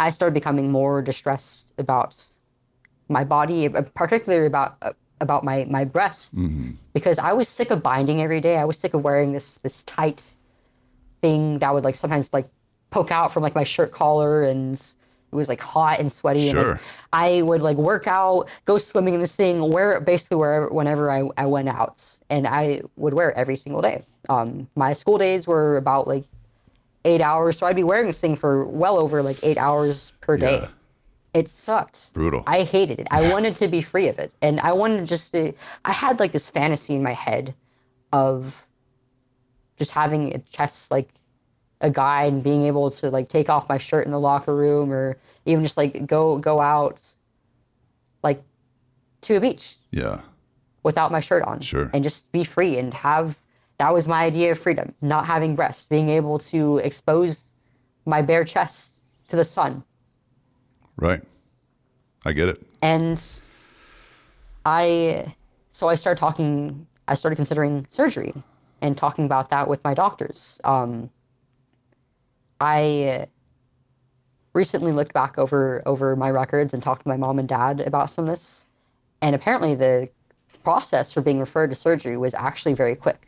I started becoming more distressed about my body, particularly about my breast, because I was sick of binding every day. I was sick of wearing this tight thing that would like sometimes like poke out from like my shirt collar, and it was like hot and sweaty. And like Sure. I would like work out, go swimming in this thing, wear it basically whenever I went out, and I would wear it every single day. My school days were about like 8 hours, so I'd be wearing this thing for well over like 8 hours per Yeah. day. It sucked. Brutal. I hated it. I wanted to be free of it, and I wanted just to. I had like this fantasy in my head of just having a chest like a guy and being able to like take off my shirt in the locker room, or even just like go out like to a beach Yeah. without my shirt on. Sure. And just be free and have. That was my idea of freedom, not having breasts, being able to expose my bare chest to the sun. Right. I get it. And I started considering surgery and talking about that with my doctors. I recently looked back over my records and talked to my mom and dad about some of this. And apparently the process for being referred to surgery was actually very quick.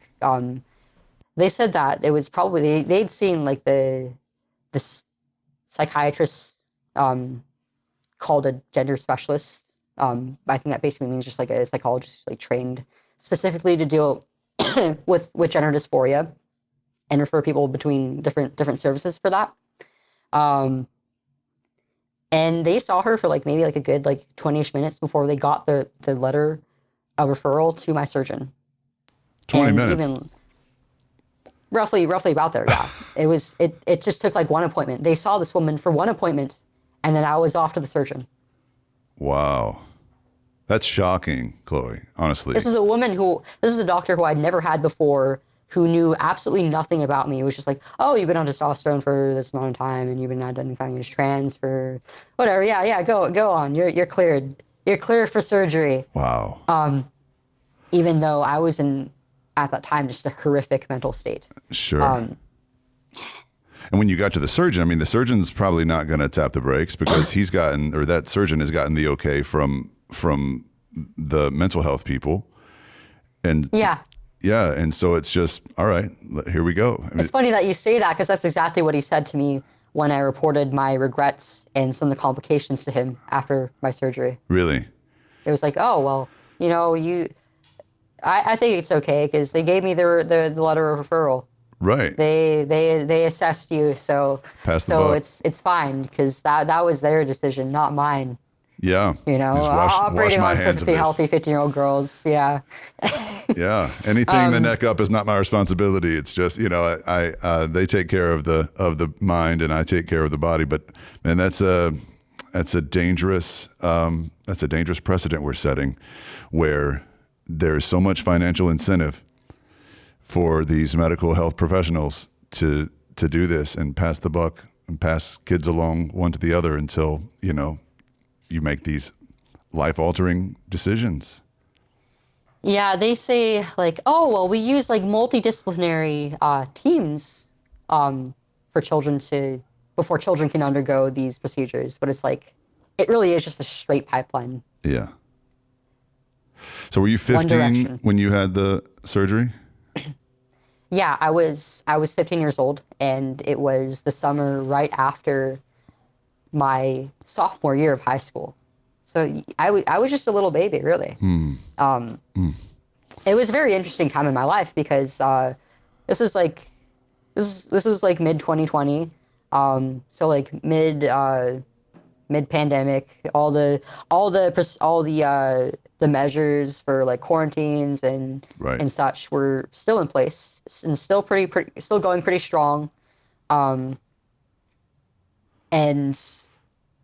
They said that it was probably, they'd seen like this psychiatrist called a gender specialist. I think that basically means just like a psychologist like trained specifically to deal with gender dysphoria and refer people between different services for that. And they saw her for like maybe like a good like 20-ish minutes before they got the letter of referral to my surgeon. 20 and minutes. Even roughly about there, yeah. It just took like one appointment. They saw this woman for one appointment, and then I was off to the surgeon. Wow. That's shocking, Chloe, honestly. This is a doctor who I'd never had before, who knew absolutely nothing about me. It was just like, oh, you've been on testosterone for this amount of time, and you've been identifying as trans for whatever. Yeah, go on. You're cleared. You're clear for surgery. Wow. Even though I was in, at that time, just a horrific mental state. Sure. And when you got to the surgeon, I mean, the surgeon's probably not going to tap the brakes because that surgeon has gotten the okay from the mental health people. And Yeah. yeah. And so it's just, all right, here we go. I mean, It's funny that you say that, because that's exactly what he said to me when I reported my regrets and some of the complications to him after my surgery. really? It was like, oh, well, I think it's okay, because they gave me the letter of referral. Right. They assessed you, so Pass the buck. it's fine, because that was their decision, not mine. Yeah. Just Operating wash my on hands of perfectly this. healthy 15-year-old girls, yeah. Yeah. Anything the neck up is not my responsibility. It's just, I they take care of the mind and I take care of the body. But man, that's a dangerous precedent we're setting, where there's so much financial incentive for these medical health professionals to do this and pass the buck and pass kids along one to the other until, you make these life-altering decisions. Yeah, they say like, oh, well, we use like multidisciplinary teams for children before children can undergo these procedures. But it's like, it really is just a straight pipeline. Yeah. So were you 15 when you had the surgery? Yeah, I was 15 years old, and it was the summer right after my sophomore year of high school. So I was just a little baby, really. It was a very interesting time in my life, because this was like mid 2020, so like mid pandemic. All the measures for like quarantines and Right. and such were still in place and still still going pretty strong, and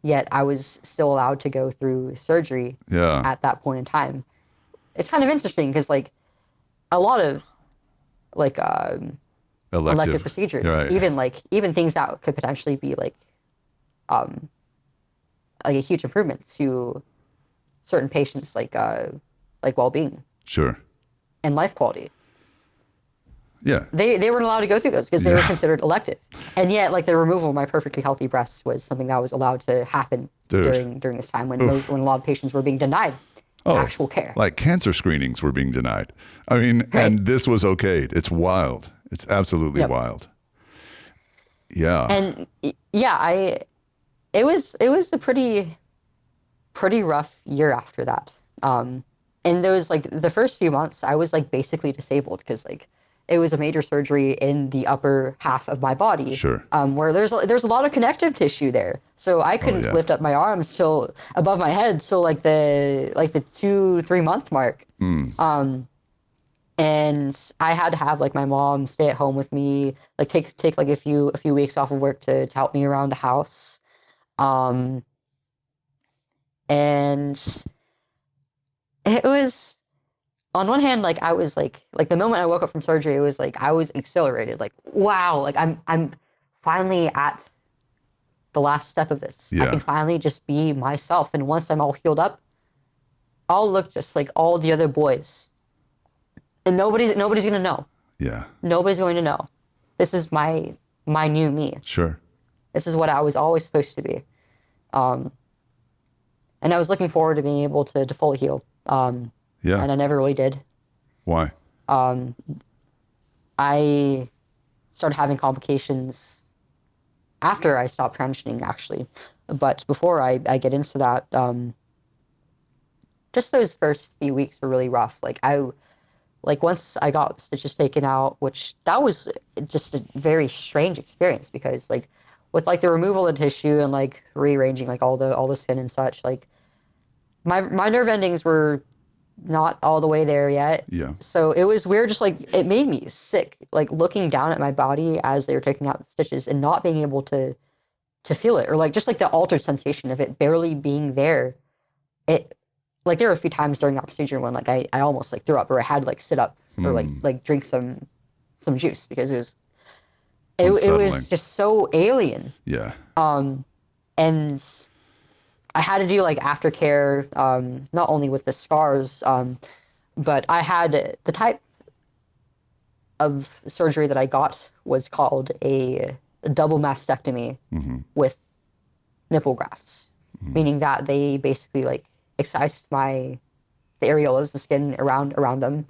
yet I was still allowed to go through surgery Yeah. at that point in time. It's kind of interesting, because like a lot of like elective procedures, Right. even things that could potentially be like a huge improvement to certain patients, like well-being Sure. and life quality. Yeah. They weren't allowed to go through those because they were Yeah. considered elective. And yet, like, the removal of my perfectly healthy breasts was something that was allowed to happen Dude. during this time when Oof. when a lot of patients were being denied Oh, actual care. like cancer screenings were being denied. I mean, Right. and this was okayed. It's wild. It's absolutely Yep. wild. Yeah. And yeah, it was a pretty rough year after that. In those, like, the first few months, I was like basically disabled because, like, it was a major surgery in the upper half of my body. Sure. Where there's a lot of connective tissue there, so I couldn't yeah. lift up my arms till above my head till like the 2-3 month mark. And I had to have like my mom stay at home with me, like take like a few weeks off of work to help me around the house. Um, and it was, on one hand, like, I was like the moment I woke up from surgery, it was like I was exhilarated, like, wow, like I'm finally at the last step of this. I Yeah. can finally just be myself, and once I'm all healed up, I'll look just like all the other boys, and nobody's gonna know. Yeah. Nobody's going to know. This is my new me. Sure. This is what I was always supposed to be. And I was looking forward to being able to fully heal. Yeah. And I never really did. Why? I started having complications after I stopped transitioning, actually. But before I get into that, just those first few weeks were really rough. Like once I got stitches taken out, which that was just a very strange experience because, like, with like the removal of tissue and like rearranging like all the skin and such, like my nerve endings were not all the way there yet. Yeah. So it was weird, just like it made me sick, like looking down at my body as they were taking out the stitches and not being able to feel it, or like just like the altered sensation of it barely being there. It, like, there were a few times during that procedure when like I almost like threw up, or I had to like sit up or like drink some juice because it Unsettling. was just so alien. Yeah. And I had to do like aftercare, not only with the scars, but I had the type of surgery that I got was called a double mastectomy with nipple grafts, meaning that they basically like excised the areolas, the skin around them,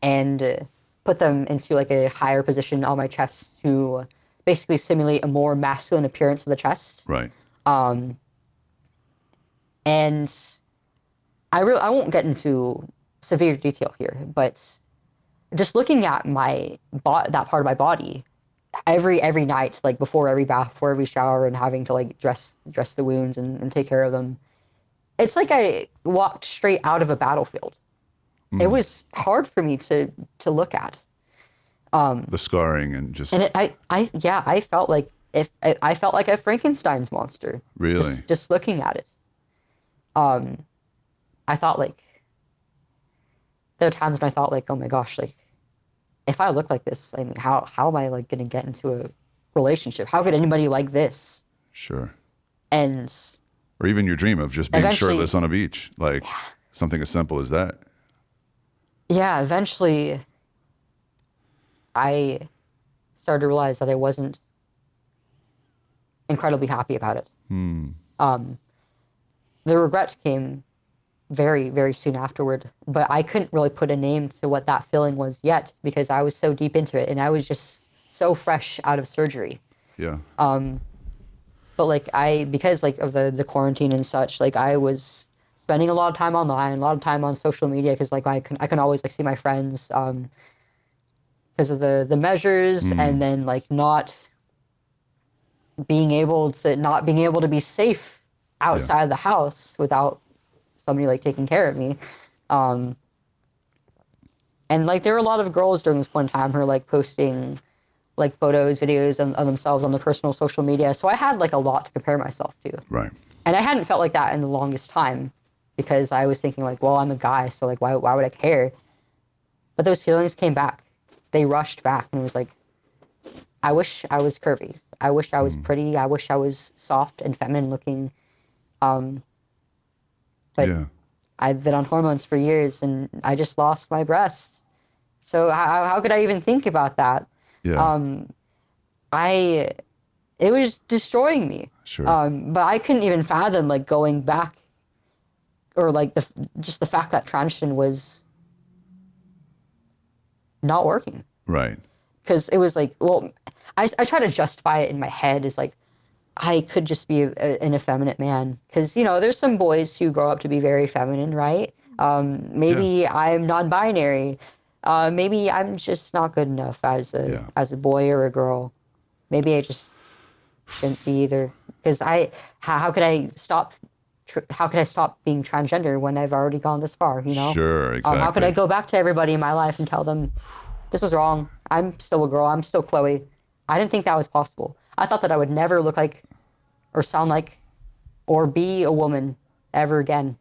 and put them into like a higher position on my chest to basically simulate a more masculine appearance of the chest. Right. And I won't get into severe detail here, but just looking at that part of my body every night, like before every bath, before every shower, and having to like dress the wounds and take care of them, it's like I walked straight out of a battlefield. It was hard for me to look at. The scarring and just And I felt like I felt like a Frankenstein's monster. Really? Just looking at it. I thought, like, there were times when I thought, like, oh my gosh, like, if I look like this, I mean, how am I like gonna get into a relationship? How could anybody like this? Sure. And Or even your dream of just being Eventually- shirtless on a beach, like something as simple as that. yeah, eventually I started to realize that I wasn't incredibly happy about it. The regret came very, very soon afterward, but I couldn't really put a name to what that feeling was yet because I was so deep into it and I was just so fresh out of surgery. Yeah. But like because like of the quarantine and such, like I was spending a lot of time online, a lot of time on social media because like I can always like see my friends because of the measures, and then like not being able to be safe outside of the house without somebody like taking care of me. And like there were a lot of girls during this point in time who were like posting like photos, videos of themselves on their personal social media. So I had like a lot to compare myself to. Right. And I hadn't felt like that in the longest time because I was thinking like, well, I'm a guy, so like why would I care? But those feelings came back. They rushed back, and it was like, I wish I was curvy. I wish I was pretty. I wish I was soft and feminine looking. But Yeah. I've been on hormones for years and I just lost my breasts. So how could I even think about that? Yeah. I it was destroying me. Sure. But I couldn't even fathom like going back, or like just the fact that transition was not working. Right. Because it was like, well, I try to justify it in my head as like, I could just be an effeminate man. Because, there's some boys who grow up to be very feminine, right? Yeah. Maybe I'm non-binary. Maybe I'm just not good enough as a Yeah. as a boy or a girl. Maybe I just shouldn't be either. Because how could I stop? How could I stop being transgender when I've already gone this far? Sure. How could I Exactly. go back to everybody in my life and tell them this was wrong? I'm still a girl. I'm still Chloe. I didn't think that was possible. I thought that I would never look like or sound like or be a woman ever again.